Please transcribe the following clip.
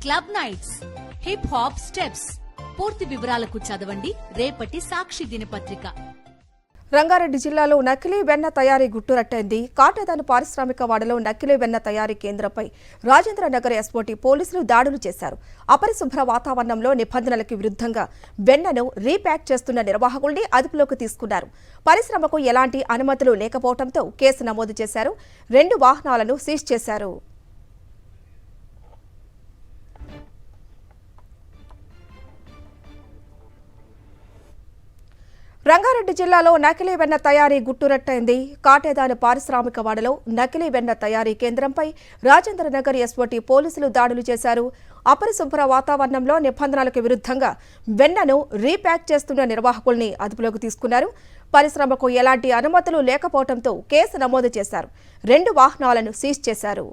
Club nights, hip hop steps. పూర్తి వివరాలకు చదవండి రేపటి సాక్షి దినపత్రిక. రంగారెడ్డి జిల్లాలో నకిలీ వెన్న తయారీ గుట్టురట్టైంది. కాటేదాను పారిశ్రామిక వాడలో నకిలీ వెన్న తయారీ కేంద్రంపై రాజేంద్రనగర్ ఎస్ఓటీ పోలీసులు దాడులు చేశారు. అపరిశుభ్ర వాతావరణంలో నిబంధనలకు విరుద్ధంగా వెన్నను రీప్యాక్ చేస్తున్న నిర్వాహకుల్ని అదుపులోకి తీసుకున్నారు. పరిశ్రమకు ఎలాంటి అనుమతులు లేకపోవడంతో కేసు నమోదు చేశారు. 2 వాహనాలను సీజ్ చేశారు. రంగారెడ్డి జిల్లాలో నకిలీ వెన్న తయారీ గుట్టురట్టైంది. కాటేదాను పారిశ్రామిక వాడలో నకిలీ వెన్న తయారీ కేంద్రంపై రాజేంద్రనగర్ ఎస్ఓటీ పోలీసులు దాడులు చేశారు. అపరిశుభ్ర వాతావరణంలో నిబంధనలకు విరుద్ధంగా వెన్నను రీప్యాక్ చేస్తున్న నిర్వాహకుల్ని అదుపులోకి తీసుకున్నారు. పరిశ్రమకు ఎలాంటి అనుమతులు లేకపోవడంతో కేసు నమోదు చేశారు. 2 వాహనాలను సీజ్ చేశారు.